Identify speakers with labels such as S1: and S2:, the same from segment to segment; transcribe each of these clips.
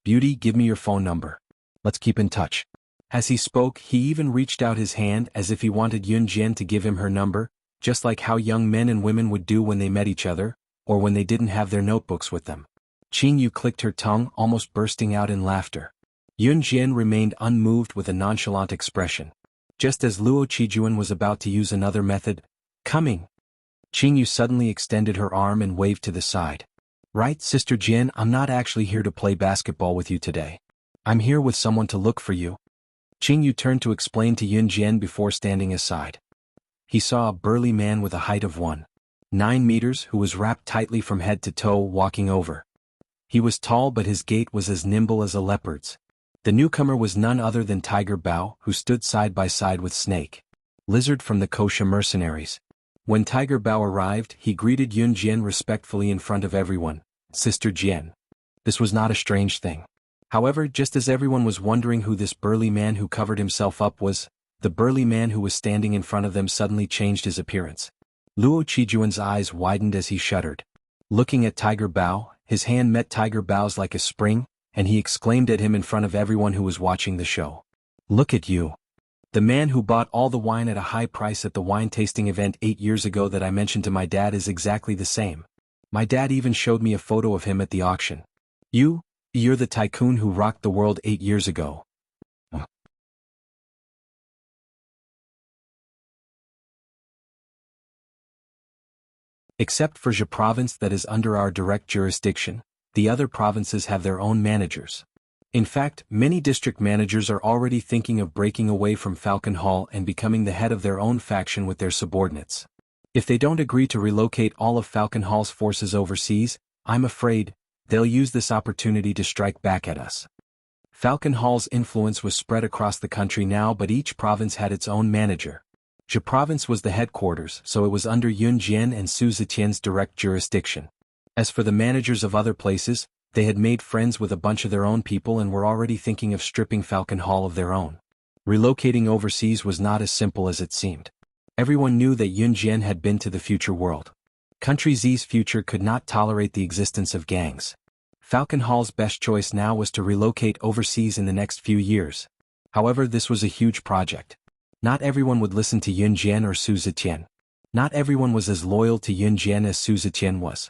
S1: Beauty, give me your phone number. Let's keep in touch. As he spoke, he even reached out his hand as if he wanted Yun Jian to give him her number, just like how young men and women would do when they met each other, or when they didn't have their notebooks with them. Jianghu clicked her tongue, almost bursting out in laughter. Yun Jian remained unmoved with a nonchalant expression. Just as Luo Qijuan was about to use another method, coming. Jianghu suddenly extended her arm and waved to the side. Right, Sister Jian, I'm not actually here to play basketball with you today. I'm here with someone to look for you. Jianghu turned to explain to Yun Jian before standing aside. He saw a burly man with a height of 1.9 meters who was wrapped tightly from head to toe walking over. He was tall, but his gait was as nimble as a leopard's. The newcomer was none other than Tiger Bao, who stood side by side with Snake Lizard from the Kosha mercenaries. When Tiger Bao arrived, he greeted Yun Jian respectfully in front of everyone. Sister Jian. This was not a strange thing. However, just as everyone was wondering who this burly man who covered himself up was, the burly man who was standing in front of them suddenly changed his appearance. Luo Qijuan's eyes widened as he shuddered. Looking at Tiger Bao, his hand met Tiger Bao's like a spring, and he exclaimed at him in front of everyone who was watching the show. Look at you. The man who bought all the wine at a high price at the wine tasting event 8 years ago that I mentioned to my dad is exactly the same. My dad even showed me a photo of him at the auction. You're the tycoon who rocked the world 8 years ago. Except for Zhe province that is under our direct jurisdiction, the other provinces have their own managers. In fact, many district managers are already thinking of breaking away from Falcon Hall and becoming the head of their own faction with their subordinates. If they don't agree to relocate all of Falcon Hall's forces overseas, I'm afraid they'll use this opportunity to strike back at us. Falcon Hall's influence was spread across the country now, but each province had its own manager. Zhe province was the headquarters, so it was under Yun Jian and Su Zetian's direct jurisdiction. As for the managers of other places, they had made friends with a bunch of their own people and were already thinking of stripping Falcon Hall of their own. Relocating overseas was not as simple as it seemed. Everyone knew that Yun Jian had been to the future world. Country Z's future could not tolerate the existence of gangs. Falcon Hall's best choice now was to relocate overseas in the next few years. However, this was a huge project. Not everyone would listen to Yun Jian or Su Zetian. Not everyone was as loyal to Yun Jian as Su Zetian was.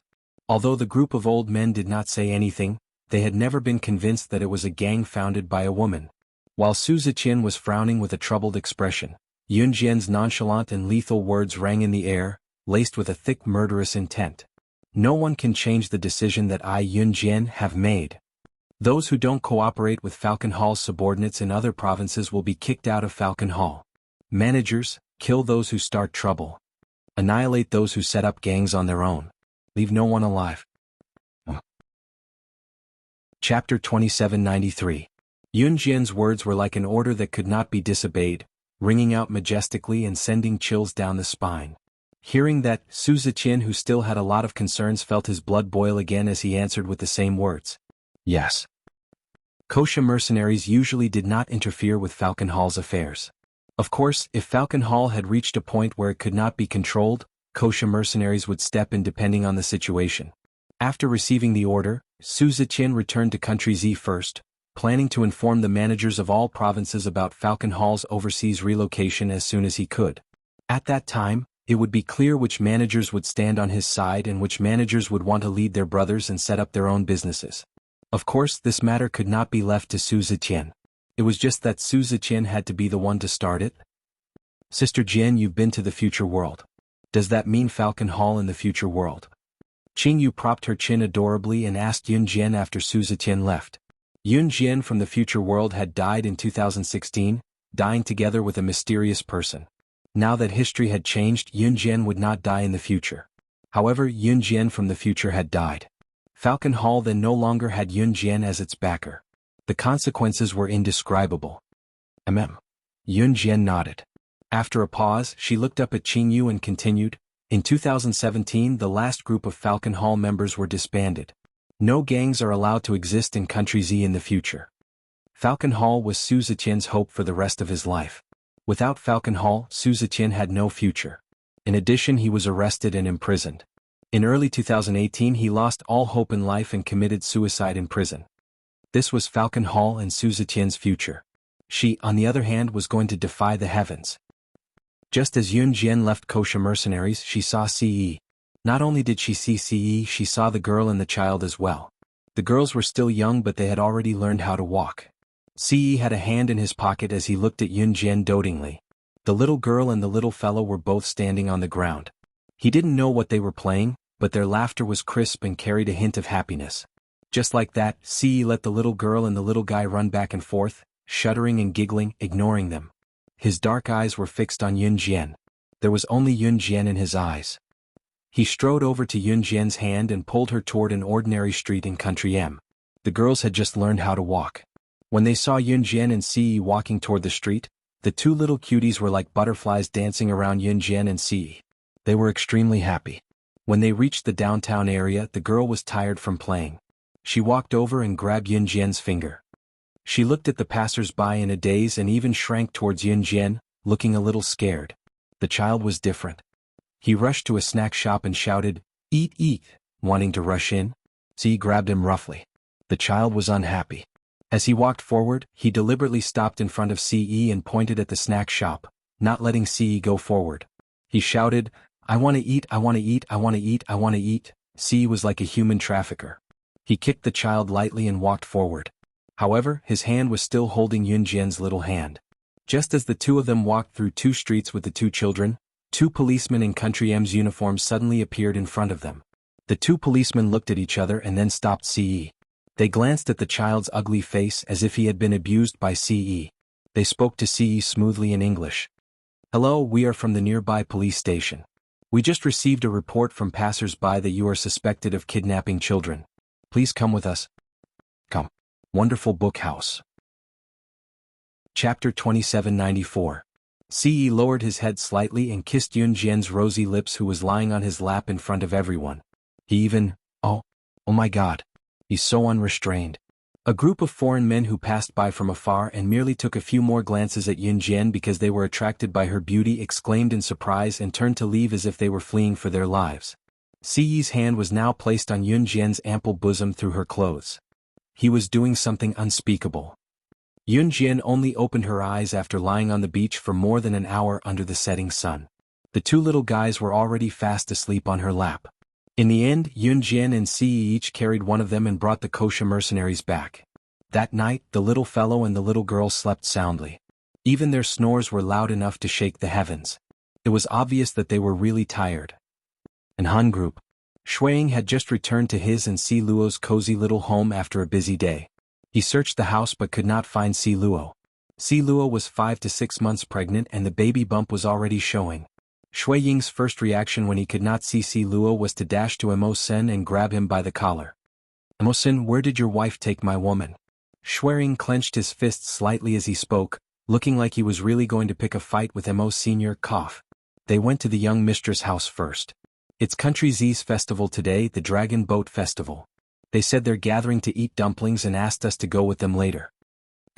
S1: Although the group of old men did not say anything, they had never been convinced that it was a gang founded by a woman. While Su Zetian was frowning with a troubled expression, Yun Jian's nonchalant and lethal words rang in the air, laced with a thick murderous intent. No one can change the decision that I, Yun Jian, have made. Those who don't cooperate with Falcon Hall's subordinates in other provinces will be kicked out of Falcon Hall. Managers, kill those who start trouble. Annihilate those who set up gangs on their own. Leave no one alive. Chapter 2793. Yun Jian's words were like an order that could not be disobeyed, ringing out majestically and sending chills down the spine. Hearing that, Su Zetian, who still had a lot of concerns, felt his blood boil again as he answered with the same words. Yes. Kosha mercenaries usually did not interfere with Falcon Hall's affairs. Of course, if Falcon Hall had reached a point where it could not be controlled, Kosha mercenaries would step in depending on the situation. After receiving the order, Su Zetian returned to Country Z first, planning to inform the managers of all provinces about Falcon Hall's overseas relocation as soon as he could. At that time, it would be clear which managers would stand on his side and which managers would want to lead their brothers and set up their own businesses. Of course, this matter could not be left to Su Zetian. It was just that Su Zetian had to be the one to start it. Sister Jian, you've been to the future world. Does that mean Falcon Hall in the future world? Jianghu propped her chin adorably and asked Yun Jian after Su Zetian left. Yun Jian from the future world had died in 2016, dying together with a mysterious person. Now that history had changed, Yun Jian would not die in the future. However, Yun Jian from the future had died. Falcon Hall then no longer had Yun Jian as its backer. The consequences were indescribable. Yun Jian nodded. After a pause, she looked up at Jianghu and continued, in 2017 the last group of Falcon Hall members were disbanded. No gangs are allowed to exist in Country Z in the future. Falcon Hall was Su Zetian's hope for the rest of his life. Without Falcon Hall, Su Zetian had no future. In addition, he was arrested and imprisoned. In early 2018 he lost all hope in life and committed suicide in prison. This was Falcon Hall and Su Zetian's future. She, on the other hand, was going to defy the heavens. Just as Yun Jian left kosher mercenaries, she saw Ce. Not only did she see Ce, she saw the girl and the child as well. The girls were still young, but they had already learned how to walk. Ce had a hand in his pocket as he looked at Yun Jian dotingly. The little girl and the little fellow were both standing on the ground. He didn't know what they were playing, but their laughter was crisp and carried a hint of happiness. Just like that, Ce let the little girl and the little guy run back and forth, shuddering and giggling, ignoring them. His dark eyes were fixed on Yun Jian. There was only Yun Jian in his eyes. He strode over to Yun Jian's hand and pulled her toward an ordinary street in Country M. The girls had just learned how to walk. When they saw Yun Jian and Ce walking toward the street, the two little cuties were like butterflies dancing around Yun Jian and Ce. They were extremely happy. When they reached the downtown area, the girl was tired from playing. She walked over and grabbed Yun Jian's finger. She looked at the passers-by in a daze and even shrank towards Yun Jian, looking a little scared. The child was different. He rushed to a snack shop and shouted, "Eat, eat," wanting to rush in. Ce grabbed him roughly. The child was unhappy. As he walked forward, he deliberately stopped in front of Ce and pointed at the snack shop, not letting Ce go forward. He shouted, "I want to eat, I want to eat, I want to eat, I want to eat." Ce was like a human trafficker. He kicked the child lightly and walked forward. However, his hand was still holding Yun Jian's little hand. Just as the two of them walked through two streets with the two children, two policemen in Country M's uniforms suddenly appeared in front of them. The two policemen looked at each other and then stopped Ce. They glanced at the child's ugly face as if he had been abused by Ce. They spoke to Ce smoothly in English. "Hello, we are from the nearby police station. We just received a report from passers-by that you are suspected of kidnapping children. Please come with us." Come. Wonderful Book House. Chapter 2794. Ce lowered his head slightly and kissed Yun Jian's rosy lips, who was lying on his lap in front of everyone. He even, oh my God. He's so unrestrained. A group of foreign men who passed by from afar and merely took a few more glances at Yun Jian because they were attracted by her beauty exclaimed in surprise and turned to leave as if they were fleeing for their lives. Ce's hand was now placed on Yun Jian's ample bosom through her clothes. He was doing something unspeakable. Yun Jian only opened her eyes after lying on the beach for more than an hour under the setting sun. The two little guys were already fast asleep on her lap. In the end, Yun Jian and Ce each carried one of them and brought the kosher mercenaries back. That night, the little fellow and the little girl slept soundly. Even their snores were loud enough to shake the heavens. It was obvious that they were really tired. An Han group. Shuiying had just returned to his and Si Luo's cozy little home after a busy day. He searched the house but could not find Si Luo. Si Luo was 5 to 6 months pregnant and the baby bump was already showing. Shuiying's first reaction when he could not see Si Luo was to dash to Mo Sen and grab him by the collar. "Mo Sen, where did your wife take my woman?" Shuiying clenched his fists slightly as he spoke, looking like he was really going to pick a fight with Mo Senior. They went to the young mistress' house first. It's Country Z's festival today, the Dragon Boat Festival. They said they're gathering to eat dumplings and asked us to go with them later.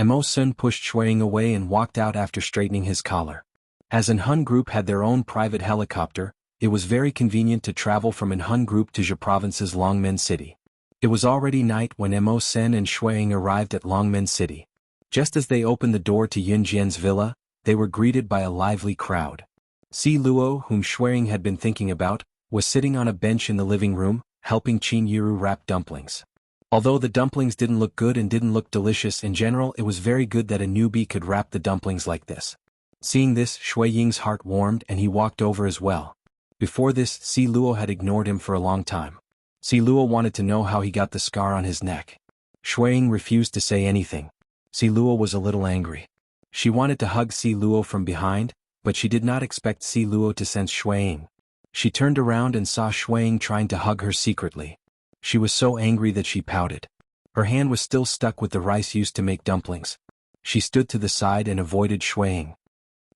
S1: Mo Sen pushed Shuiying away and walked out after straightening his collar. As an Hun group had their own private helicopter, it was very convenient to travel from an Hun group to Zhe Province's Longmen City. It was already night when Mo Sen and Shuiying arrived at Longmen City. Just as they opened the door to Yun Jian's villa, they were greeted by a lively crowd. Si Luo, whom Shuiying had been thinking about, was sitting on a bench in the living room, helping Qin Yiru wrap dumplings. Although the dumplings didn't look good and didn't look delicious in general, it was very good that a newbie could wrap the dumplings like this. Seeing this, Shuiying's heart warmed and he walked over as well. Before this, Si Luo had ignored him for a long time. Si Luo wanted to know how he got the scar on his neck. Shuiying refused to say anything. Si Luo was a little angry. She wanted to hug Si Luo from behind, but she did not expect Si Luo to sense Shuiying. She turned around and saw Shuiying trying to hug her secretly. She was so angry that she pouted. Her hand was still stuck with the rice used to make dumplings. She stood to the side and avoided Shuiying.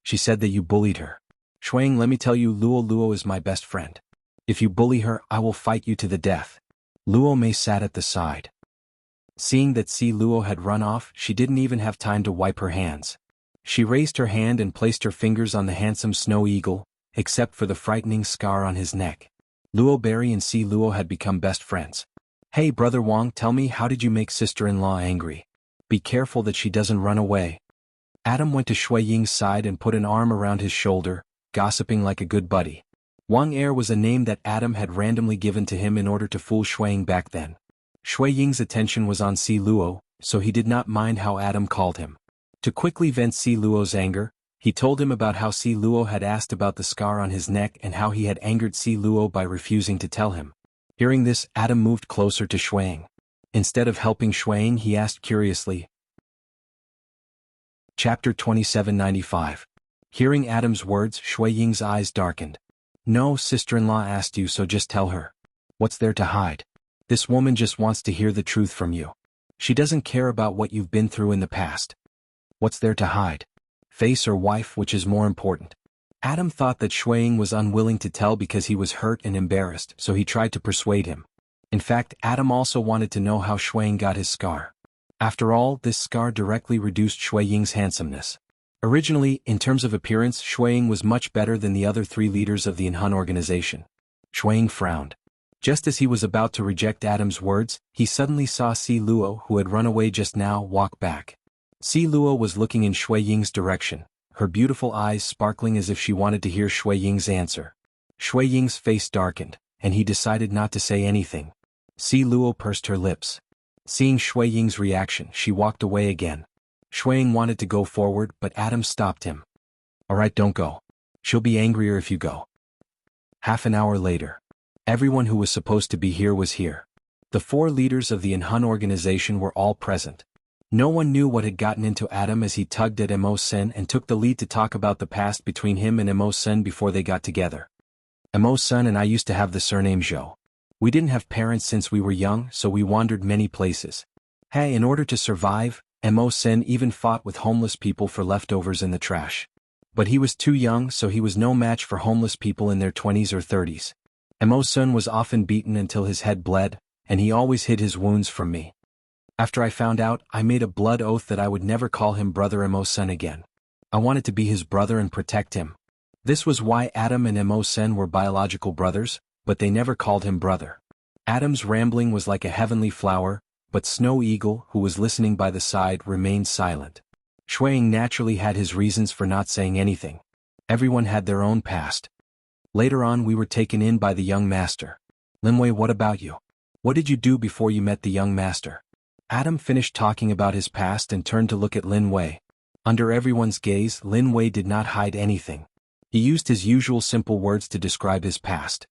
S1: She said that you bullied her. Shuiying, let me tell you, Luo is my best friend. If you bully her, I will fight you to the death. Luo Mei sat at the side. Seeing that Si Luo had run off, she didn't even have time to wipe her hands. She raised her hand and placed her fingers on the handsome snow eagle, except for the frightening scar on his neck. Luo Berry and Si Luo had become best friends. Hey brother Wang, tell me, how did you make sister-in-law angry? Be careful that she doesn't run away. Adam went to Shui Ying's side and put an arm around his shoulder, gossiping like a good buddy. Wang Er was a name that Adam had randomly given to him in order to fool Shui Ying back then. Shui Ying's attention was on Si Luo, so he did not mind how Adam called him. To quickly vent Si Luo's anger, he told him about how Si Luo had asked about the scar on his neck and how he had angered Si Luo by refusing to tell him. Hearing this, Adam moved closer to Shui Ying. Instead of helping Shui Ying, he asked curiously. Chapter 2795. Hearing Adam's words, Shui Ying's eyes darkened. No, sister-in-law asked you, so just tell her. What's there to hide? This woman just wants to hear the truth from you. She doesn't care about what you've been through in the past. What's there to hide? Face or wife, which is more important? Adam thought that Shui Ying was unwilling to tell because he was hurt and embarrassed, so he tried to persuade him. In fact, Adam also wanted to know how Shui Ying got his scar. After all, this scar directly reduced Shui Ying's handsomeness. Originally, in terms of appearance, Shui Ying was much better than the other three leaders of the Inhun organization. Shui Ying frowned. Just as he was about to reject Adam's words, he suddenly saw Si Luo, who had run away just now, walk back. Si Luo was looking in Shui Ying's direction, her beautiful eyes sparkling as if she wanted to hear Shui Ying's answer. Shui Ying's face darkened, and he decided not to say anything. Si Luo pursed her lips. Seeing Shui Ying's reaction, she walked away again. Shui Ying wanted to go forward, but Adam stopped him. Alright, don't go. She'll be angrier if you go. Half an hour later. Everyone who was supposed to be here was here. The four leaders of the Inhun organization were all present. No one knew what had gotten into Adam as he tugged at Mo Sen and took the lead to talk about the past between him and Mo Sen before they got together. Mo Sen and I used to have the surname Zhou. We didn't have parents since we were young, so we wandered many places. Hey, in order to survive, Mo Sen even fought with homeless people for leftovers in the trash. But he was too young, so he was no match for homeless people in their 20s or 30s. Mo Sen was often beaten until his head bled, and he always hid his wounds from me. After I found out, I made a blood oath that I would never call him Brother Mo Sen again. I wanted to be his brother and protect him. This was why Adam and Mo Sen were biological brothers, but they never called him brother. Adam's rambling was like a heavenly flower, but Snow Eagle, who was listening by the side, remained silent. Shui Ying naturally had his reasons for not saying anything. Everyone had their own past. Later on, we were taken in by the young master. Lin Wei, what about you? What did you do before you met the young master? Adam finished talking about his past and turned to look at Lin Wei. Under everyone's gaze, Lin Wei did not hide anything. He used his usual simple words to describe his past.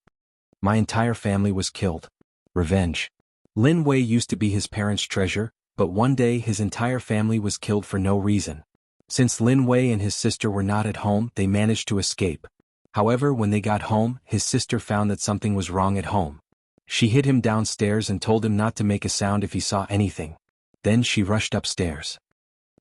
S1: My entire family was killed. Revenge. Lin Wei used to be his parents' treasure, but one day his entire family was killed for no reason. Since Lin Wei and his sister were not at home, they managed to escape. However, when they got home, his sister found that something was wrong at home. She hid him downstairs and told him not to make a sound if he saw anything. Then she rushed upstairs.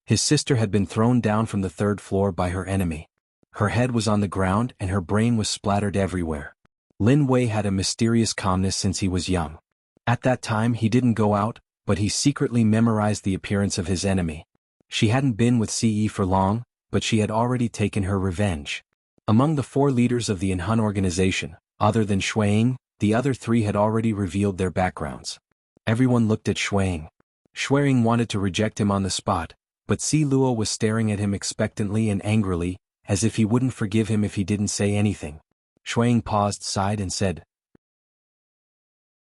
S1: His sister had been thrown down from the third floor by her enemy. Her head was on the ground and her brain was splattered everywhere. Lin Wei had a mysterious calmness since he was young. At that time he didn't go out, but he secretly memorized the appearance of his enemy. She hadn't been with CE for long, but she had already taken her revenge. Among the four leaders of the Inhun organization, other than Shui Ying, the other three had already revealed their backgrounds. Everyone looked at Shui Ying. Shui Ying wanted to reject him on the spot, but Si Luo was staring at him expectantly and angrily, as if he wouldn't forgive him if he didn't say anything. Shui Ying paused, sighed and said,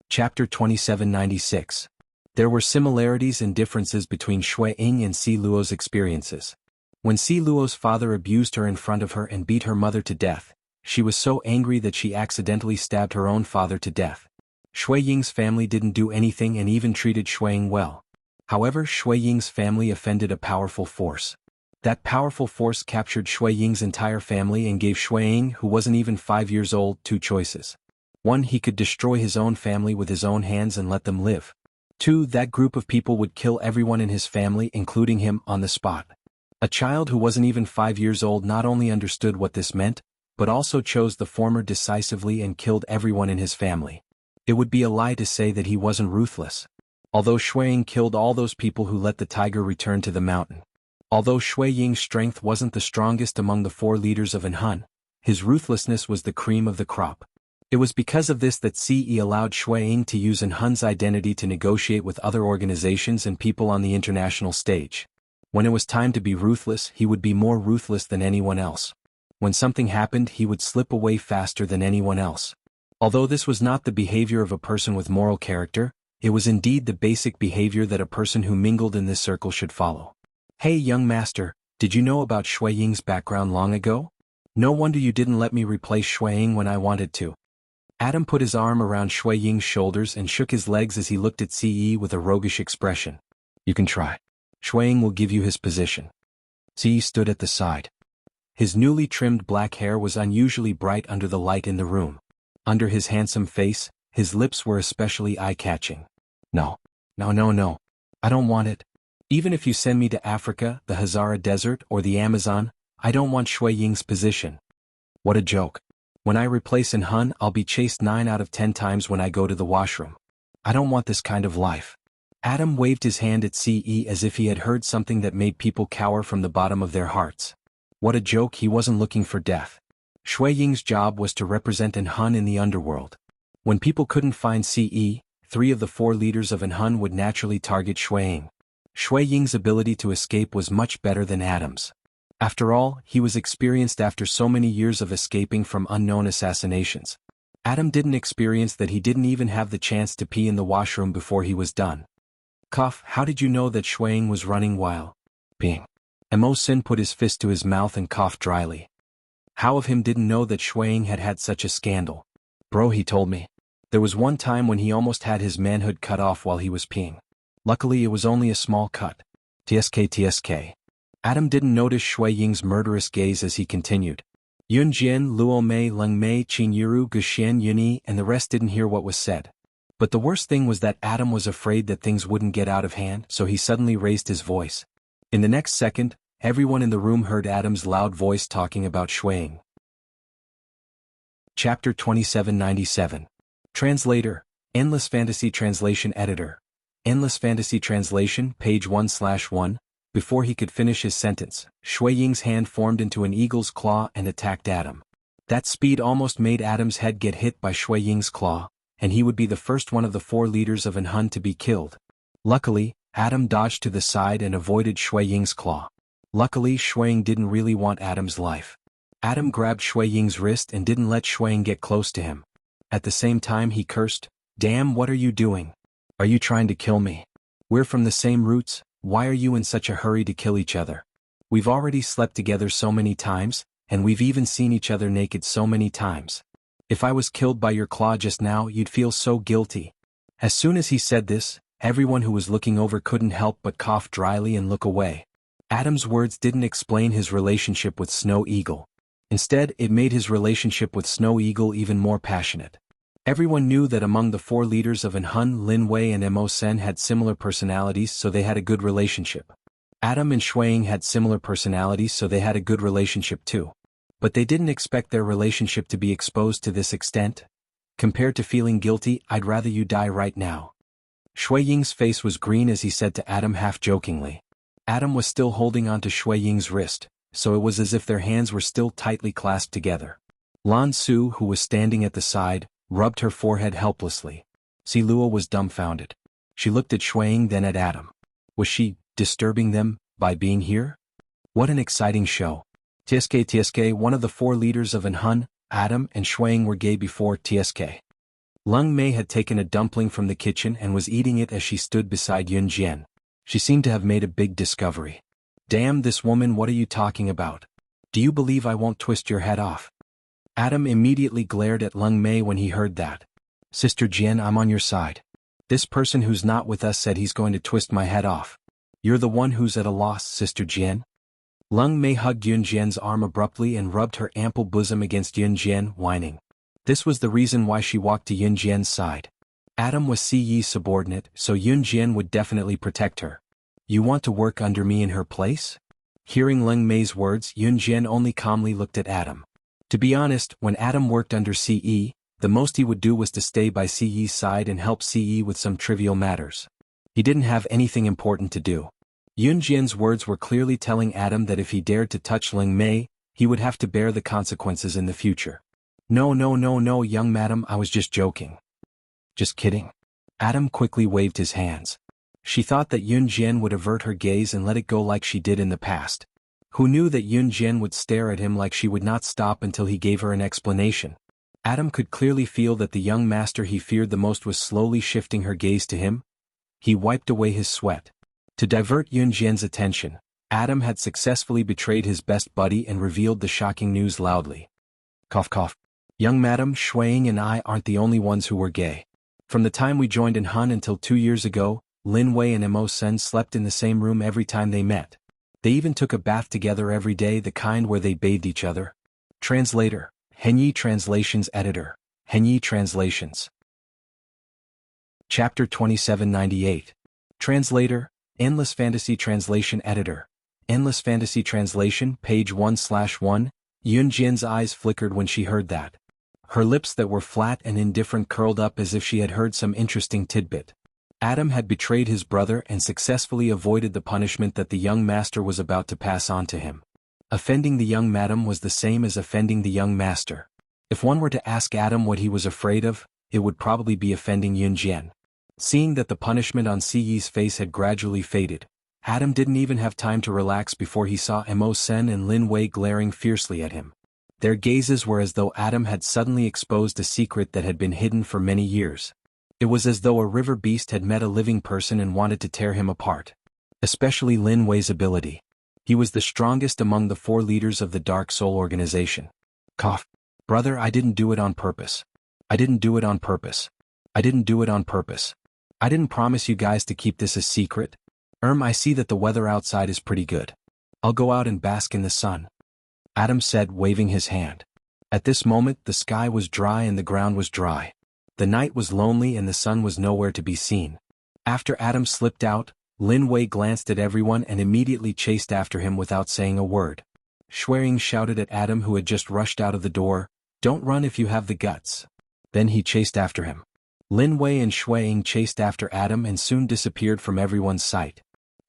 S1: Chapter 2796. There were similarities and differences between Shui Ying and Si Luo's experiences. When Si Luo's father abused her in front of her and beat her mother to death, she was so angry that she accidentally stabbed her own father to death. Shui Ying's family didn't do anything and even treated Shui Ying well. However, Shui Ying's family offended a powerful force. That powerful force captured Shui Ying's entire family and gave Shui Ying, who wasn't even 5 years old, two choices. 1. He could destroy his own family with his own hands and let them live. 2. That group of people would kill everyone in his family, including him, on the spot. A child who wasn't even 5 years old not only understood what this meant, but also chose the former decisively and killed everyone in his family. It would be a lie to say that he wasn't ruthless. Although Shui Ying killed all those people who let the tiger return to the mountain. Although Shui Ying's strength wasn't the strongest among the four leaders of Inhun, his ruthlessness was the cream of the crop. It was because of this that CE allowed Shui Ying to use An Hun's identity to negotiate with other organizations and people on the international stage. When it was time to be ruthless, he would be more ruthless than anyone else. When something happened, he would slip away faster than anyone else. Although this was not the behavior of a person with moral character, it was indeed the basic behavior that a person who mingled in this circle should follow. Hey young master, did you know about Shui Ying's background long ago? No wonder you didn't let me replace Shui Ying when I wanted to. Adam put his arm around Shui Ying's shoulders and shook his legs as he looked at CE with a roguish expression. You can try. Shui Ying will give you his position. CE stood at the side. His newly trimmed black hair was unusually bright under the light in the room. Under his handsome face, his lips were especially eye-catching. No. I don't want it. Even if you send me to Africa, the Hazara Desert, or the Amazon, I don't want Shui Ying's position. What a joke. When I replace An Hun, I'll be chased 9 out of 10 times when I go to the washroom. I don't want this kind of life. Adam waved his hand at CE as if he had heard something that made people cower from the bottom of their hearts. What a joke, he wasn't looking for death. Shui Ying's job was to represent An Hun in the underworld. When people couldn't find CE, 3 of the 4 leaders of An Hun would naturally target Shui Ying. Shui Ying's ability to escape was much better than Adam's. After all, he was experienced after so many years of escaping from unknown assassinations. Adam didn't experience that. He didn't even have the chance to pee in the washroom before he was done. Cough, how did you know that Shui Ying was running while peeing? Mo Sin put his fist to his mouth and coughed dryly. How of him didn't know that Shui Ying had had such a scandal? Bro, he told me. There was one time when he almost had his manhood cut off while he was peeing. Luckily it was only a small cut. TSK. Adam didn't notice Shui Ying's murderous gaze as he continued. Yun Jian, Luo Mei, Leng Mei, Qin Yiru, Guxian Yuni, and the rest didn't hear what was said. But the worst thing was that Adam was afraid that things wouldn't get out of hand, so he suddenly raised his voice. In the next second, everyone in the room heard Adam's loud voice talking about Shui Ying. Chapter 2797. Translator, Endless Fantasy Translation Editor. Endless Fantasy Translation, page 1/1. Before he could finish his sentence, Shui Ying's hand formed into an eagle's claw and attacked Adam. That speed almost made Adam's head get hit by Shui Ying's claw, and he would be the first one of the 4 leaders of An Hun to be killed. Luckily, Adam dodged to the side and avoided Shui Ying's claw. Luckily, Shui Ying didn't really want Adam's life. Adam grabbed Shui Ying's wrist and didn't let Shui Ying get close to him. At the same time he cursed, "Damn, what are you doing? Are you trying to kill me? We're from the same roots, why are you in such a hurry to kill each other? We've already slept together so many times, and we've even seen each other naked so many times. If I was killed by your claw just now, you'd feel so guilty." As soon as he said this, everyone who was looking over couldn't help but cough dryly and look away. Adam's words didn't explain his relationship with Snow Eagle. Instead, it made his relationship with Snow Eagle even more passionate. Everyone knew that among the 4 leaders of An Hun, Lin Wei and Mo Sen had similar personalities, so they had a good relationship. Adam and Shui Ying had similar personalities, so they had a good relationship too. But they didn't expect their relationship to be exposed to this extent. Compared to feeling guilty, I'd rather you die right now. Shui Ying's face was green as he said to Adam half-jokingly. Adam was still holding onto Shui Ying's wrist, so it was as if their hands were still tightly clasped together. Lan Su, who was standing at the side, rubbed her forehead helplessly. Si Luo was dumbfounded. She looked at Shui Ying, then at Adam. Was she disturbing them by being here? What an exciting show. TSK, one of the 4 leaders of An Hun, Adam and Shui Ying were gay before TSK. Leng Mei had taken a dumpling from the kitchen and was eating it as she stood beside Yun Jian. She seemed to have made a big discovery. Damn this woman, what are you talking about? Do you believe I won't twist your head off? Adam immediately glared at Leng Mei when he heard that. Sister Jian, I'm on your side. This person who's not with us said he's going to twist my head off. You're the one who's at a loss, Sister Jian. Leng Mei hugged Yun Jian's arm abruptly and rubbed her ample bosom against Yun Jian, whining. This was the reason why she walked to Yun Jian's side. Adam was CE's subordinate, so Yun Jian would definitely protect her. You want to work under me in her place? Hearing Leng Mei's words, Yun Jian only calmly looked at Adam. To be honest, when Adam worked under CE, the most he would do was to stay by CE's side and help CE with some trivial matters. He didn't have anything important to do. Yun Jian's words were clearly telling Adam that if he dared to touch Leng Mei, he would have to bear the consequences in the future. No, no, no, no, young madam, I was just joking. Just kidding. Adam quickly waved his hands. She thought that Yun Jian would avert her gaze and let it go like she did in the past. Who knew that Yun Jian would stare at him like she would not stop until he gave her an explanation? Adam could clearly feel that the young master he feared the most was slowly shifting her gaze to him. He wiped away his sweat. To divert Yun Jian's attention, Adam had successfully betrayed his best buddy and revealed the shocking news loudly. Cough cough. Young madam, Shuiying and I aren't the only ones who were gay. From the time we joined in Han until 2 years ago, Lin Wei and Mo Sen slept in the same room every time they met. They even took a bath together every day, the kind where they bathed each other. Translator, Henyi Translations Editor, Henyi Translations. Chapter 2798. Translator, Endless Fantasy Translation Editor, Endless Fantasy Translation, page 1/1. Yun Jian's eyes flickered when she heard that. Her lips that were flat and indifferent curled up as if she had heard some interesting tidbit. Adam had betrayed his brother and successfully avoided the punishment that the young master was about to pass on to him. Offending the young madam was the same as offending the young master. If one were to ask Adam what he was afraid of, it would probably be offending Yun Jian. Seeing that the punishment on Siyi's face had gradually faded, Adam didn't even have time to relax before he saw Mo Sen and Lin Wei glaring fiercely at him. Their gazes were as though Adam had suddenly exposed a secret that had been hidden for many years. It was as though a river beast had met a living person and wanted to tear him apart. Especially Lin Wei's ability. He was the strongest among the 4 leaders of the Dark Soul organization. Cough. Brother, I didn't do it on purpose. I didn't do it on purpose. I didn't do it on purpose. I didn't promise you guys to keep this a secret. I see that the weather outside is pretty good. I'll go out and bask in the sun. Adam said, waving his hand. At this moment the sky was dry and the ground was dry. The night was lonely and the sun was nowhere to be seen. After Adam slipped out, Lin Wei glanced at everyone and immediately chased after him without saying a word. Shuiying shouted at Adam, who had just rushed out of the door, "Don't run if you have the guts." Then he chased after him. Lin Wei and Shuiying chased after Adam and soon disappeared from everyone's sight.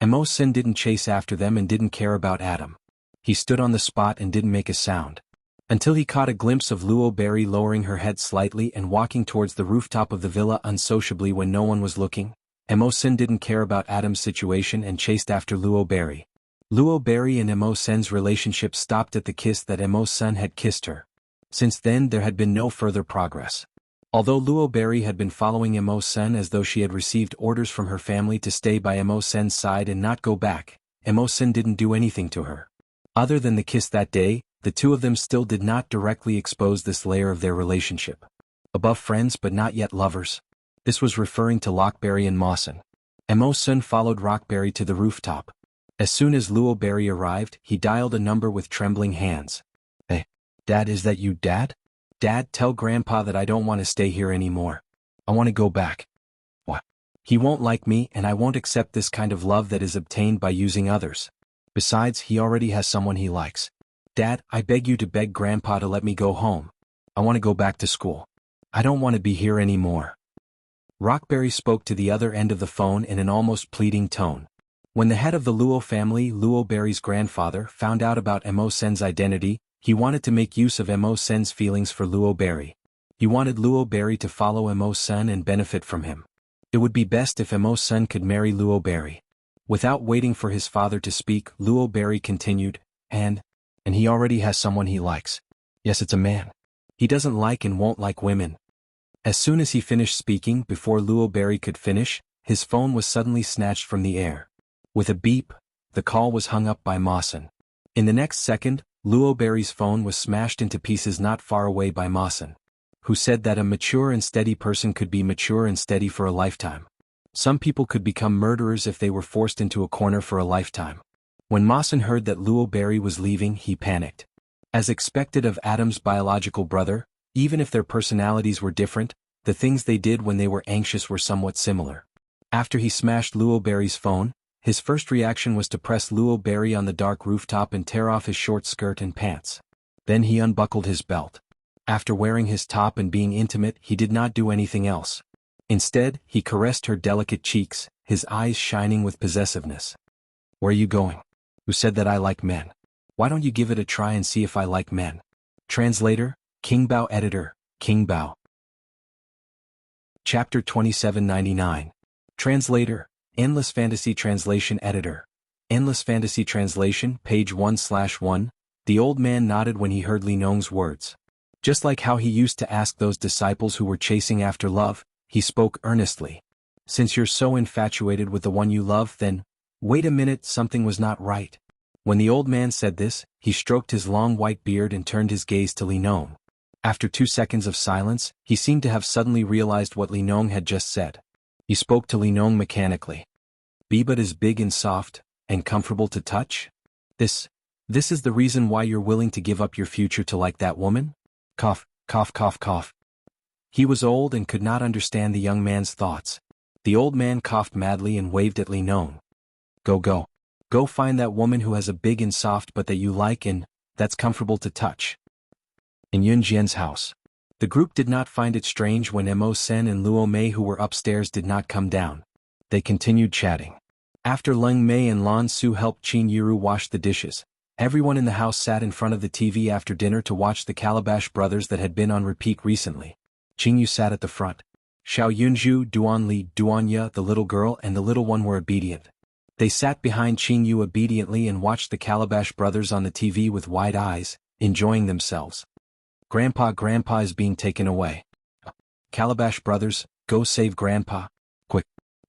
S1: Mo Sen didn't chase after them and didn't care about Adam. He stood on the spot and didn't make a sound. Until he caught a glimpse of Luo Berry lowering her head slightly and walking towards the rooftop of the villa unsociably when no one was looking. Mo Sen didn't care about Adam's situation and chased after Luo Berry. Luo Berry and Mo Sen's relationship stopped at the kiss that Mo Sen had kissed her. Since then there had been no further progress. Although Luo Berry had been following Mo Sen as though she had received orders from her family to stay by Mo Sen's side and not go back, Mo Sen didn't do anything to her. Other than the kiss that day, the two of them still did not directly expose this layer of their relationship. Above friends but not yet lovers. This was referring to Lockberry and Mawson. Mo Sen followed Rockberry to the rooftop. As soon as Luo Berry arrived, he dialed a number with trembling hands. "Hey, Dad, is that you, Dad? Dad, tell Grandpa that I don't want to stay here anymore. I want to go back." "What? He won't like me and I won't accept this kind of love that is obtained by using others. Besides, he already has someone he likes. Dad, I beg you to beg Grandpa to let me go home. I want to go back to school. I don't want to be here anymore." Rockberry spoke to the other end of the phone in an almost pleading tone. When the head of the Luo family, Luo Berry's grandfather, found out about Mo Sen's identity, he wanted to make use of Mo Sen's feelings for Luo Berry. He wanted Luo Berry to follow Mo Sen and benefit from him. It would be best if Mo Sen could marry Luo Berry. Without waiting for his father to speak, Luo Berry continued, and he already has someone he likes. Yes, it's a man. He doesn't like and won't like women. As soon as he finished speaking, before Luo Berry could finish, his phone was suddenly snatched from the air. With a beep, the call was hung up by Mawson. In the next second, Luo Berry's phone was smashed into pieces not far away by Mawson, who said that a mature and steady person could be mature and steady for a lifetime. Some people could become murderers if they were forced into a corner for a lifetime. When Mawson heard that Luo Berry was leaving, he panicked. As expected of Adam's biological brother, even if their personalities were different, the things they did when they were anxious were somewhat similar. After he smashed Luo Berry's phone, his first reaction was to press Luo Berry on the dark rooftop and tear off his short skirt and pants. Then he unbuckled his belt. After wearing his top and being intimate, he did not do anything else. Instead, he caressed her delicate cheeks, his eyes shining with possessiveness. "Where are you going? Who said that I like men? Why don't you give it a try and see if I like men?" Translator, King Bao Editor, King Bao. Chapter 2799. Translator, Endless Fantasy Translation Editor. Endless Fantasy Translation, page 1/1. The old man nodded when he heard Li Nong's words. Just like how he used to ask those disciples who were chasing after love, he spoke earnestly. Since you're so infatuated with the one you love, then, wait a minute, something was not right. When the old man said this, he stroked his long white beard and turned his gaze to Li Nong. After 2 seconds of silence, he seemed to have suddenly realized what Li Nong had just said. He spoke to Li Nong mechanically. Bibat is big and soft, and comfortable to touch? This is the reason why you're willing to give up your future to like that woman? Cough, cough, cough, cough. He was old and could not understand the young man's thoughts. The old man coughed madly and waved at Li Nong. Go. Go find that woman who has a big and soft butt that you like and that's comfortable to touch. In Yun Jian's house. The group did not find it strange when Mo Sen and Luo Mei, who were upstairs, did not come down. They continued chatting. After Leng Mei and Lan Su helped Qin Yiru wash the dishes, everyone in the house sat in front of the TV after dinner to watch the Calabash Brothers that had been on repeat recently. Qin Yu sat at the front. Xiao Yunju, Duan Li, Duanya, the little girl and the little one were obedient. They sat behind Qin Yu obediently and watched the Calabash Brothers on the TV with wide eyes, enjoying themselves. Grandpa is being taken away. Calabash Brothers, go save Grandpa, quick.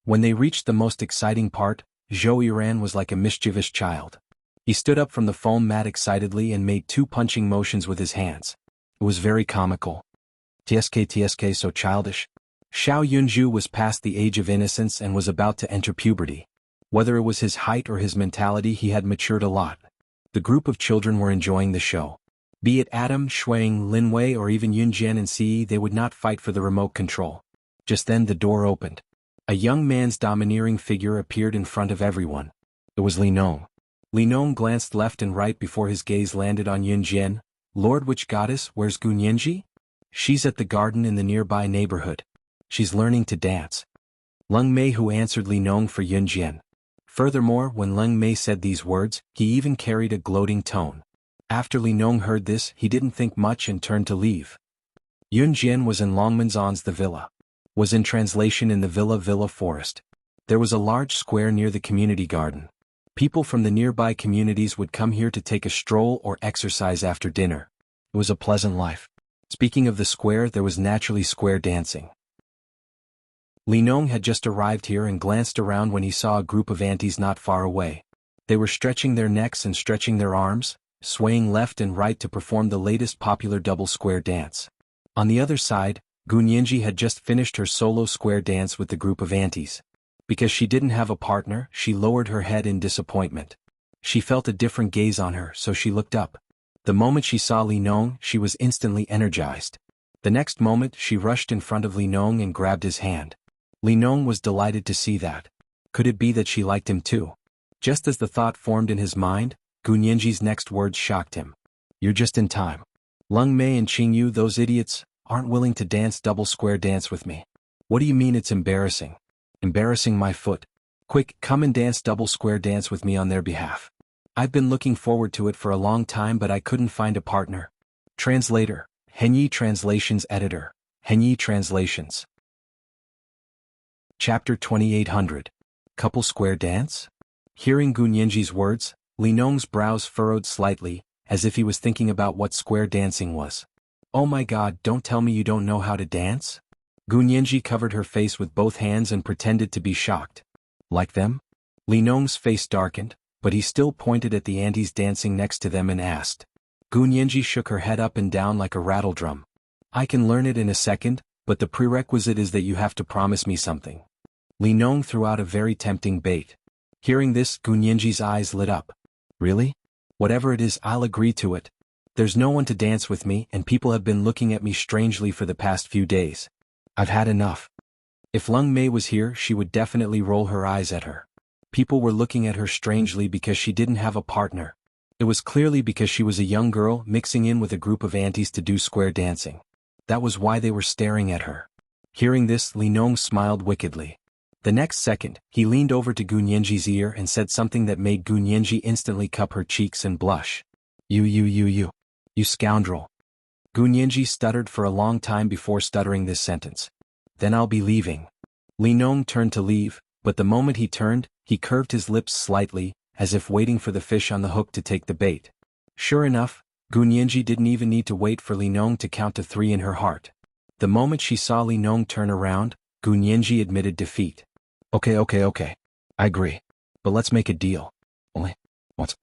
S1: When they reached the most exciting part, Zhou Yiran was like a mischievous child. He stood up from the foam mat excitedly and made 2 punching motions with his hands. It was very comical. TSK so childish. Xiao Yunju was past the age of innocence and was about to enter puberty. Whether it was his height or his mentality, he had matured a lot. The group of children were enjoying the show. Be it Adam, Shuang, Linwei or even Yunjian and Ci, they would not fight for the remote control. Just then the door opened. A young man's domineering figure appeared in front of everyone. It was Li Nong. Li Nong glanced left and right before his gaze landed on Yunjian. Lord Witch Goddess, where's Gunyenji? She's at the garden in the nearby neighborhood. She's learning to dance. Leng Mei who answered Li Nong for Yunjian. Furthermore, when Leng Mei said these words, he even carried a gloating tone. After Li Nong heard this, he didn't think much and turned to leave. Yunjian was in Longmanzon's the villa. Was in translation in the villa forest. There was a large square near the community garden. People from the nearby communities would come here to take a stroll or exercise after dinner. It was a pleasant life. Speaking of the square, there was naturally square dancing. Li Nong had just arrived here and glanced around when he saw a group of aunties not far away. They were stretching their necks and stretching their arms, swaying left and right to perform the latest popular double square dance. On the other side, Gunyenji had just finished her solo square dance with the group of aunties. Because she didn't have a partner, she lowered her head in disappointment. She felt a different gaze on her, so she looked up. The moment she saw Li Nong, she was instantly energized. The next moment, she rushed in front of Li Nong and grabbed his hand. Li Nong was delighted to see that. Could it be that she liked him too? Just as the thought formed in his mind, Gunyenji's next words shocked him. You're just in time. Leng Mei and Qing Yu, those idiots, aren't willing to dance double square dance with me. What do you mean it's embarrassing? Embarrassing my foot. Quick, come and dance double square dance with me on their behalf. I've been looking forward to it for a long time, but I couldn't find a partner. Translator, Henyi Translations Editor, Henyi Translations. Chapter 2800. Couple Square Dance? Hearing Gunyenji's words, Li Nong's brows furrowed slightly, as if he was thinking about what square dancing was. Oh my god, don't tell me you don't know how to dance? Gunyenji covered her face with both hands and pretended to be shocked. Like them? Li Nong's face darkened, but he still pointed at the aunties dancing next to them and asked. Gunyenji shook her head up and down like a rattledrum. I can learn it in a second, but the prerequisite is that you have to promise me something. Li Nong threw out a very tempting bait. Hearing this, Gunyenji's eyes lit up. Really? Whatever it is, I'll agree to it. There's no one to dance with me and people have been looking at me strangely for the past few days. I've had enough. If Leng Mei was here, she would definitely roll her eyes at her. People were looking at her strangely because she didn't have a partner. It was clearly because she was a young girl mixing in with a group of aunties to do square dancing. That was why they were staring at her. Hearing this, Li Nong smiled wickedly. The next second, he leaned over to Gunyenji's ear and said something that made Gunyenji instantly cup her cheeks and blush. You scoundrel. Gu Nianji stuttered for a long time before stuttering this sentence. Then I'll be leaving. Li Nong turned to leave, but the moment he turned, he curved his lips slightly, as if waiting for the fish on the hook to take the bait. Sure enough, Gu Nianji didn't even need to wait for Li Nong to count to 3 in her heart. The moment she saw Li Nong turn around, Gu Nianji admitted defeat. Okay. I agree. But let's make a deal. Only, what?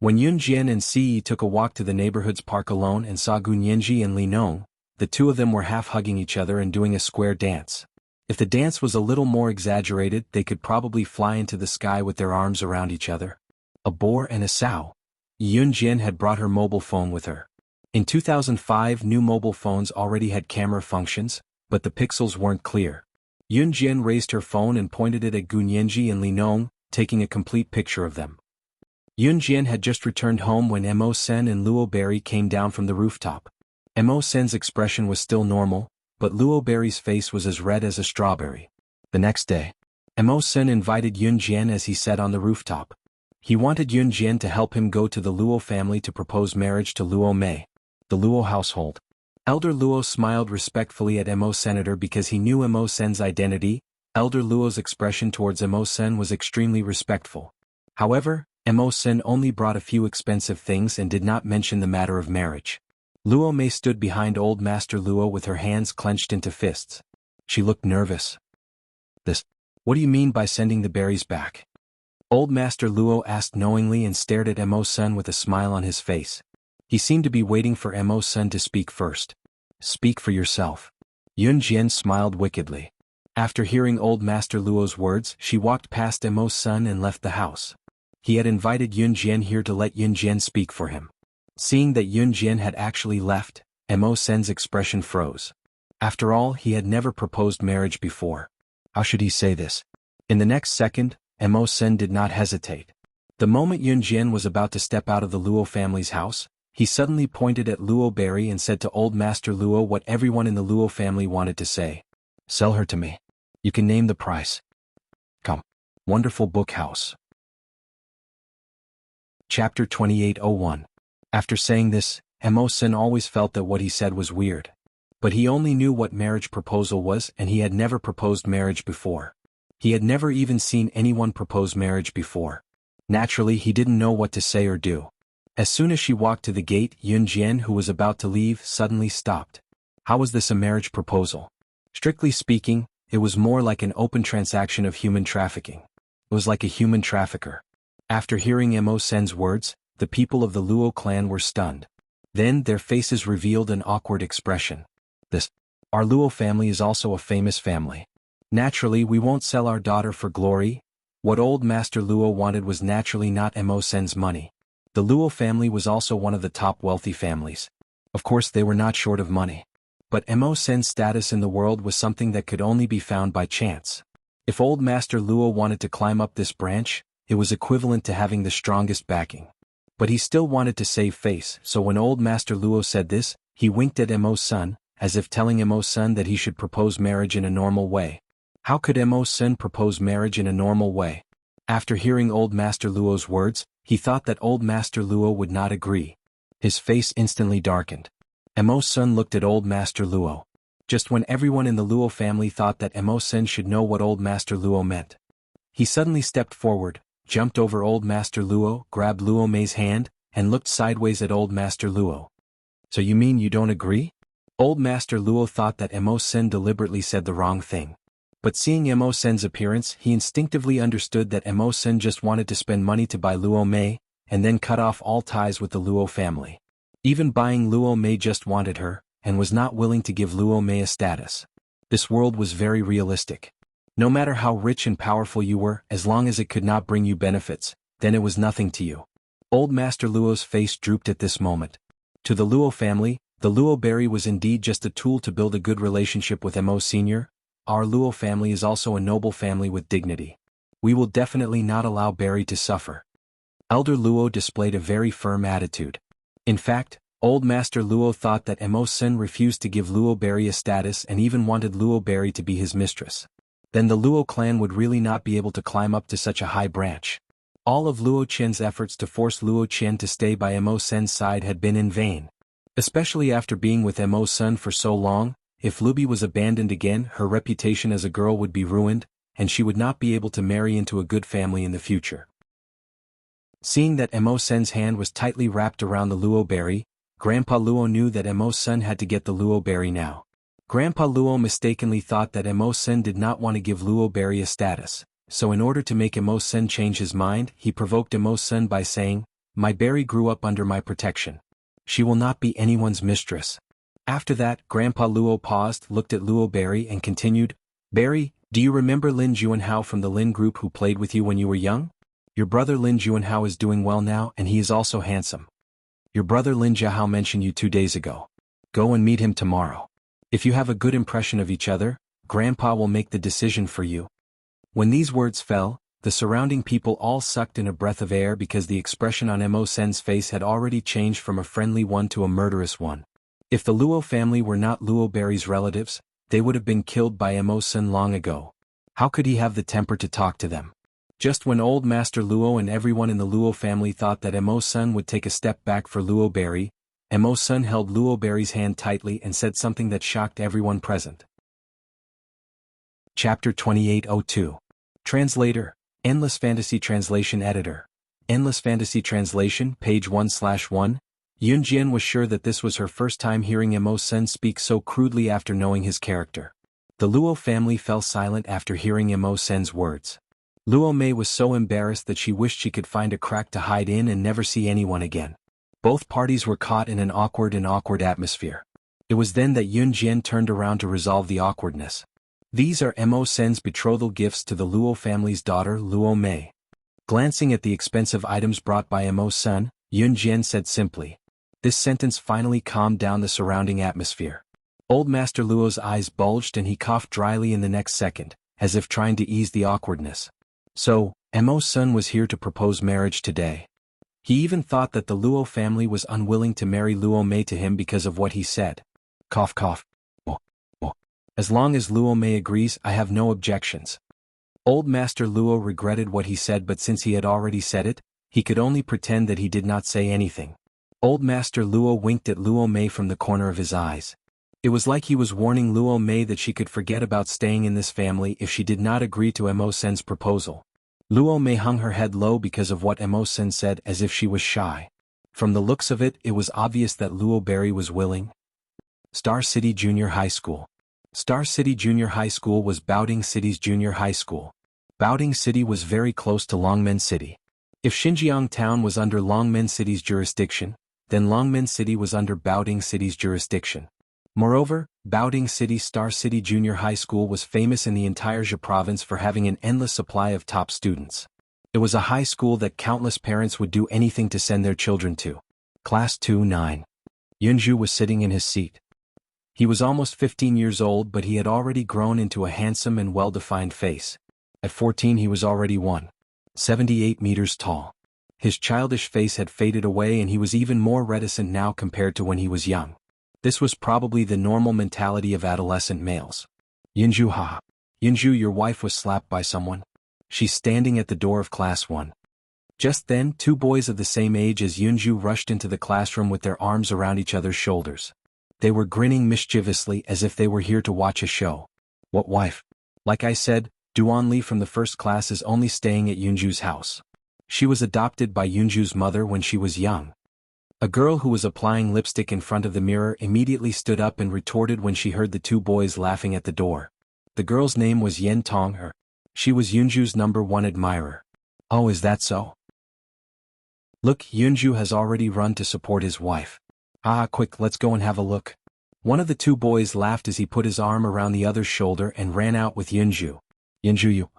S1: When Yun Jian and Si took a walk to the neighborhood's park alone and saw Gu Nianji and Li Nong, the two of them were half hugging each other and doing a square dance. If the dance was a little more exaggerated, they could probably fly into the sky with their arms around each other. A boar and a sow. Yun Jian had brought her mobile phone with her. In 2005, new mobile phones already had camera functions, but the pixels weren't clear. Yun Jian raised her phone and pointed it at Gu Nianji and Li Nong, taking a complete picture of them. Yun Jian had just returned home when Mo Sen and Luo Berry came down from the rooftop. Mo Sen's expression was still normal, but Luo Berry's face was as red as a strawberry. The next day, Mo Sen invited Yun Jian as he sat on the rooftop. He wanted Yun Jian to help him go to the Luo family to propose marriage to Luo Mei, the Luo household. Elder Luo smiled respectfully at Mo Senator because he knew Mo Sen's identity. Elder Luo's expression towards Mo Sen was extremely respectful. However, Mo Sen only brought a few expensive things and did not mention the matter of marriage. Luo Mei stood behind Old Master Luo with her hands clenched into fists. She looked nervous. What do you mean by sending the berries back? Old Master Luo asked knowingly and stared at Mo Sen with a smile on his face. He seemed to be waiting for Mo Sen to speak first. Speak for yourself. Yun Jian smiled wickedly. After hearing Old Master Luo's words, she walked past Mo Sen and left the house. He had invited Yun Jian here to let Yun Jian speak for him. Seeing that Yun Jian had actually left, Mo Sen's expression froze. After all, he had never proposed marriage before. How should he say this? In the next second, Mo Sen did not hesitate. The moment Yun Jian was about to step out of the Luo family's house, he suddenly pointed at Luo Berry and said to Old Master Luo what everyone in the Luo family wanted to say. Sell her to me. You can name the price. Come. Wonderful book house. Chapter 2801. After saying this, Mo Sen always felt that what he said was weird. But he only knew what marriage proposal was, and he had never proposed marriage before. He had never even seen anyone propose marriage before. Naturally, he didn't know what to say or do. As soon as she walked to the gate, Yun Jian, who was about to leave, suddenly stopped. How was this a marriage proposal? Strictly speaking, it was more like an open transaction of human trafficking. It was like a human trafficker. After hearing Mo Sen's words, the people of the Luo clan were stunned. Then their faces revealed an awkward expression. Our Luo family is also a famous family. Naturally, we won't sell our daughter for glory. What Old Master Luo wanted was naturally not Mo Sen's money. The Luo family was also one of the top wealthy families. Of course, they were not short of money. But Mo Sen's status in the world was something that could only be found by chance. If Old Master Luo wanted to climb up this branch, it was equivalent to having the strongest backing. But he still wanted to save face, so when Old Master Luo said this, he winked at Mo Sen, as if telling Mo Sen that he should propose marriage in a normal way. How could Mo Sen propose marriage in a normal way? After hearing Old Master Luo's words, he thought that Old Master Luo would not agree. His face instantly darkened. Mo Sen looked at Old Master Luo. Just when everyone in the Luo family thought that Mo Sen should know what Old Master Luo meant. He suddenly stepped forward, jumped over Old Master Luo, grabbed Luo Mei's hand, and looked sideways at Old Master Luo. So you mean you don't agree? Old Master Luo thought that Mo Sen deliberately said the wrong thing. But seeing Mo Sen's appearance, he instinctively understood that Mo Sen just wanted to spend money to buy Luo Mei, and then cut off all ties with the Luo family. Even buying Luo Mei just wanted her, and was not willing to give Luo Mei a status. This world was very realistic. No matter how rich and powerful you were, as long as it could not bring you benefits, then it was nothing to you. Old Master Luo's face drooped at this moment. To the Luo family, the Luo berry was indeed just a tool to build a good relationship with Mo Sr. Our Luo family is also a noble family with dignity. We will definitely not allow Berry to suffer. Elder Luo displayed a very firm attitude. In fact, Old Master Luo thought that Mo Sen refused to give Luo Berry a status and even wanted Luo Berry to be his mistress. Then the Luo clan would really not be able to climb up to such a high branch. All of Luo Qian's efforts to force Luo Qian to stay by Mo Sen's side had been in vain. Especially after being with Mo's son for so long, if Luby was abandoned again, her reputation as a girl would be ruined, and she would not be able to marry into a good family in the future. Seeing that Mo Sen's hand was tightly wrapped around the luo berry, Grandpa Luo knew that Mo's son had to get the luo berry now. Grandpa Luo mistakenly thought that Mo Sen did not want to give luo berry a status, so in order to make Mo Sen change his mind, he provoked Mo Sen by saying, "My berry grew up under my protection. She will not be anyone's mistress." After that, Grandpa Luo paused, looked at luo berry and continued, "Berry, do you remember Lin Juanhao from the Lin group who played with you when you were young? Your brother Lin Juanhao is doing well now and he is also handsome. Your brother Lin Jiahao mentioned you 2 days ago. Go and meet him tomorrow. If you have a good impression of each other, Grandpa will make the decision for you." When these words fell, the surrounding people all sucked in a breath of air because the expression on Mo Sen's face had already changed from a friendly one to a murderous one. If the Luo family were not Luo Berry's relatives, they would have been killed by Mo Sen long ago. How could he have the temper to talk to them? Just when Old Master Luo and everyone in the Luo family thought that Mo Sen would take a step back for Luo Berry, Mo Sen held Luo Berry's hand tightly and said something that shocked everyone present. Chapter 2802. Translator, Endless Fantasy Translation Editor. Endless Fantasy Translation, page 1/1. Yunjian was sure that this was her first time hearing Mo Sen speak so crudely after knowing his character. The Luo family fell silent after hearing Mo Sen's words. Luo Mei was so embarrassed that she wished she could find a crack to hide in and never see anyone again. Both parties were caught in an awkward atmosphere. It was then that Yun Jian turned around to resolve the awkwardness. "These are Mo Sen's betrothal gifts to the Luo family's daughter Luo Mei." Glancing at the expensive items brought by Mo Sen, Yun Jian said simply. This sentence finally calmed down the surrounding atmosphere. Old Master Luo's eyes bulged and he coughed dryly in the next second, as if trying to ease the awkwardness. So, Mo Sen was here to propose marriage today. He even thought that the Luo family was unwilling to marry Luo Mei to him because of what he said. Cough cough. Oh, oh. As long as Luo Mei agrees, I have no objections. Old Master Luo regretted what he said, but since he had already said it, he could only pretend that he did not say anything. Old Master Luo winked at Luo Mei from the corner of his eyes. It was like he was warning Luo Mei that she could forget about staying in this family if she did not agree to Mo Sen's proposal. Luo Mei hung her head low because of what Mo Sen said, as if she was shy. From the looks of it, it was obvious that Luo Berry was willing. Star City Junior High School. Star City Junior High School was Baoding City's junior high school. Baoding City was very close to Longmen City. If Xinjiang Town was under Longmen City's jurisdiction, then Longmen City was under Baoding City's jurisdiction. Moreover, Baoding City Star City Junior High School was famous in the entire Zhe province for having an endless supply of top students. It was a high school that countless parents would do anything to send their children to. Class 2-9. Yunju was sitting in his seat. He was almost 15 years old, but he had already grown into a handsome and well-defined face. At 14 he was already 1.78 meters tall. His childish face had faded away and he was even more reticent now compared to when he was young. This was probably the normal mentality of adolescent males. Yunju, haha. Yunju, your wife was slapped by someone. She's standing at the door of class 1. Just then, 2 boys of the same age as Yunju rushed into the classroom with their arms around each other's shoulders. They were grinning mischievously as if they were here to watch a show. What wife? Like I said, Duan Li from the first class is only staying at Yunju's house. She was adopted by Yunju's mother when she was young. A girl who was applying lipstick in front of the mirror immediately stood up and retorted when she heard the 2 boys laughing at the door. The girl's name was Yen Tong. She was Yunju's #1 admirer. Oh, is that so? Look, Yunju has already run to support his wife. Ah, quick, let's go and have a look. One of the 2 boys laughed as he put his arm around the other's shoulder and ran out with Yunju. Yunju, you.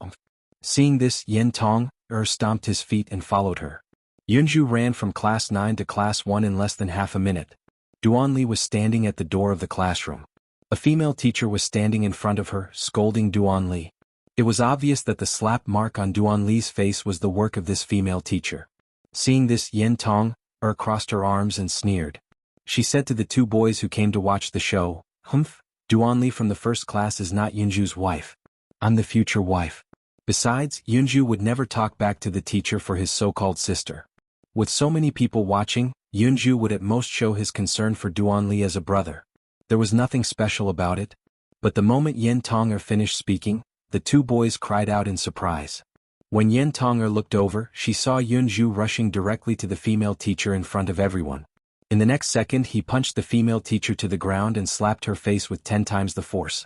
S1: Seeing this, Yen Tong stomped his feet and followed her. Yunju ran from class 9 to class 1 in less than half a minute. Duan Li was standing at the door of the classroom. A female teacher was standing in front of her, scolding Duan Li. It was obvious that the slap mark on Duan Li's face was the work of this female teacher. Seeing this, Yen Tong crossed her arms and sneered. She said to the 2 boys who came to watch the show, "Humph, Duan Li from the first class is not Yunju's wife. I'm the future wife." Besides, Yunju would never talk back to the teacher for his so-called sister. With so many people watching, Yunju would at most show his concern for Duanli as a brother. There was nothing special about it. But the moment Yen Tong'er finished speaking, the two boys cried out in surprise. When Yen Tong'er looked over, she saw Yunju rushing directly to the female teacher in front of everyone. In the next second he punched the female teacher to the ground and slapped her face with 10 times the force.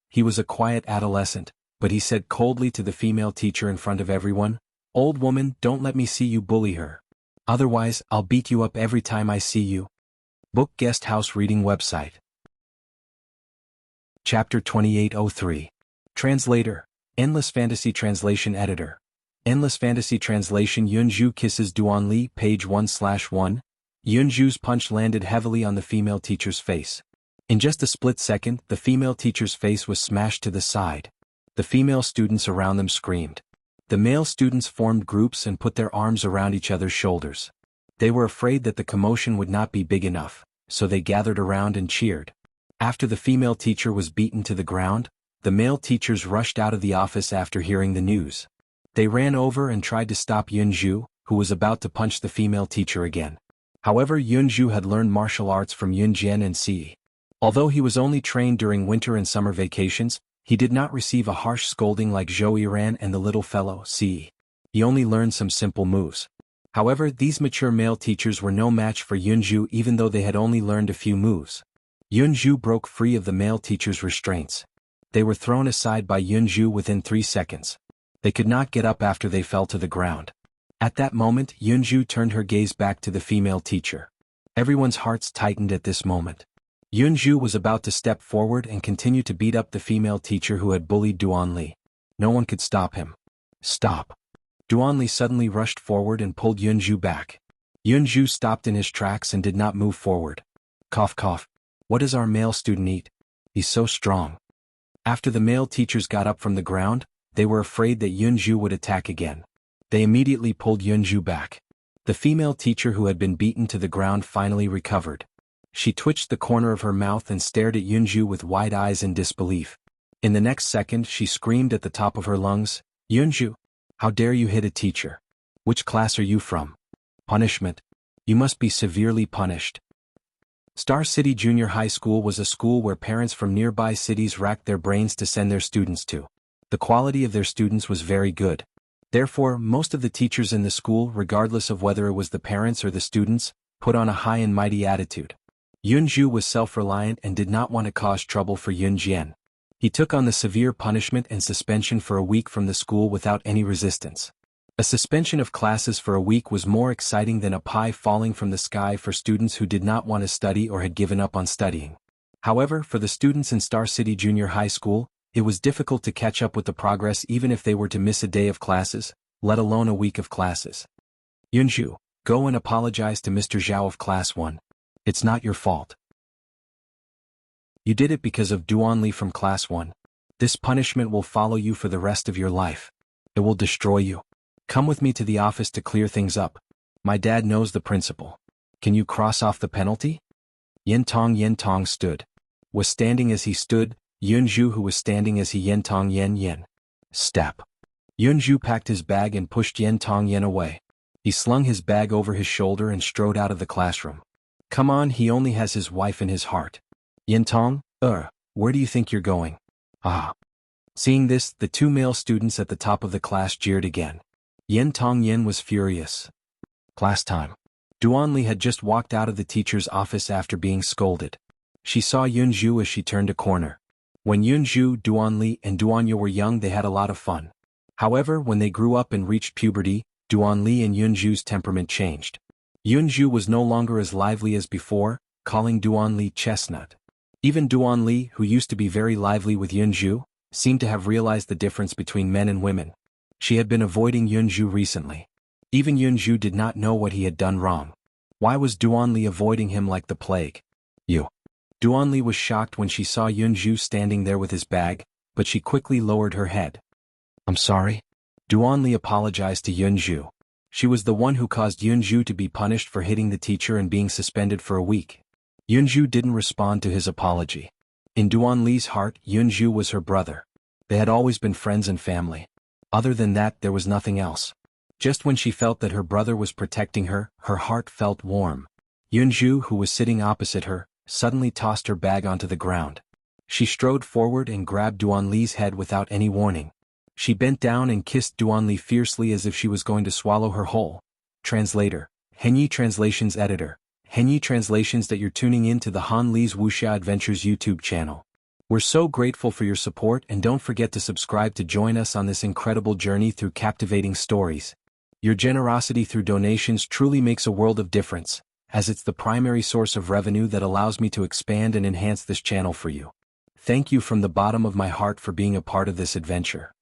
S1: He was a quiet adolescent, but he said coldly to the female teacher in front of everyone, "Old woman, don't let me see you bully her. Otherwise, I'll beat you up every time I see you." Book Guest House Reading Website. Chapter 2803. Translator, Endless Fantasy Translation Editor. Endless Fantasy Translation. Yunju kisses Duanli. Page 1/1. Yunju's punch landed heavily on the female teacher's face. In just a split second, the female teacher's face was smashed to the side. The female students around them screamed. The male students formed groups and put their arms around each other's shoulders. They were afraid that the commotion would not be big enough, so they gathered around and cheered. After the female teacher was beaten to the ground, the male teachers rushed out of the office after hearing the news. They ran over and tried to stop Yunju, who was about to punch the female teacher again. However, Yunju had learned martial arts from Yunjian and Si. Although he was only trained during winter and summer vacations, he did not receive a harsh scolding like Zhou Yiran and the little fellow, Si. He only learned some simple moves. However, these mature male teachers were no match for Yunju even though they had only learned a few moves. Yunju broke free of the male teacher's restraints. They were thrown aside by Yunju within 3 seconds. They could not get up after they fell to the ground. At that moment, Yunju turned her gaze back to the female teacher. Everyone's hearts tightened at this moment. Yunju was about to step forward and continue to beat up the female teacher who had bullied Duanli. No one could stop him. "Stop." Duanli suddenly rushed forward and pulled Yunju back. Yunju stopped in his tracks and did not move forward. Cough cough. "What does our male student eat? He's so strong." After the male teachers got up from the ground, they were afraid that Yunju would attack again. They immediately pulled Yunju back. The female teacher who had been beaten to the ground finally recovered. She twitched the corner of her mouth and stared at Yunju with wide eyes in disbelief. In the next second she screamed at the top of her lungs, "Yunju! How dare you hit a teacher? Which class are you from? Punishment. You must be severely punished." Star City Junior High School was a school where parents from nearby cities racked their brains to send their students to. The quality of their students was very good. Therefore, most of the teachers in the school, regardless of whether it was the parents or the students, put on a high and mighty attitude. Yunju was self-reliant and did not want to cause trouble for Yunjian. He took on the severe punishment and suspension for a week from the school without any resistance. A suspension of classes for a week was more exciting than a pie falling from the sky for students who did not want to study or had given up on studying. However, for the students in Star City Junior High School, it was difficult to catch up with the progress even if they were to miss a day of classes, let alone a week of classes. "Yunju, go and apologize to Mr. Zhao of Class 1. It's not your fault. You did it because of Duanli from Class 1. This punishment will follow you for the rest of your life. It will destroy you. Come with me to the office to clear things up. My dad knows the principal. Can you cross off the penalty?" Yen Tong stood. Was standing as he stood, Yunju who was standing as he Yen Tong Yen. Step. Yunju packed his bag and pushed Yen Tong away. He slung his bag over his shoulder and strode out of the classroom. Come on, he only has his wife in his heart. Yen Tong, where do you think you're going? Ah. Seeing this, the two male students at the top of the class jeered again. Yen Tong was furious. Class time. Duanli had just walked out of the teacher's office after being scolded. She saw Yunju as she turned a corner. When Yunju, Duanli, and Duanya were young they had a lot of fun. However, when they grew up and reached puberty, Duanli and Yunju's temperament changed. Yunju was no longer as lively as before, calling Duanli chestnut. Even Duanli, who used to be very lively with Yunju, seemed to have realized the difference between men and women. She had been avoiding Yunju recently. Even Yunju did not know what he had done wrong. Why was Duanli avoiding him like the plague? Duanli was shocked when she saw Yunju standing there with his bag, but she quickly lowered her head. I'm sorry. Duanli apologized to Yunju. She was the one who caused Yunju to be punished for hitting the teacher and being suspended for a week. Yunju didn't respond to his apology. In Duanli's heart, Yunju was her brother. They had always been friends and family. Other than that, there was nothing else. Just when she felt that her brother was protecting her, her heart felt warm. Jianghu, who was sitting opposite her, suddenly tossed her bag onto the ground. She strode forward and grabbed Duanli's head without any warning. She bent down and kissed Duanli fiercely as if she was going to swallow her whole. Translator, Henyi Translations Editor, Henyi Translations that you're tuning in to the Han Li's Wuxia Adventures YouTube channel. We're so grateful for your support, and don't forget to subscribe to join us on this incredible journey through captivating stories. Your generosity through donations truly makes a world of difference, as it's the primary source of revenue that allows me to expand and enhance this channel for you. Thank you from the bottom of my heart for being a part of this adventure.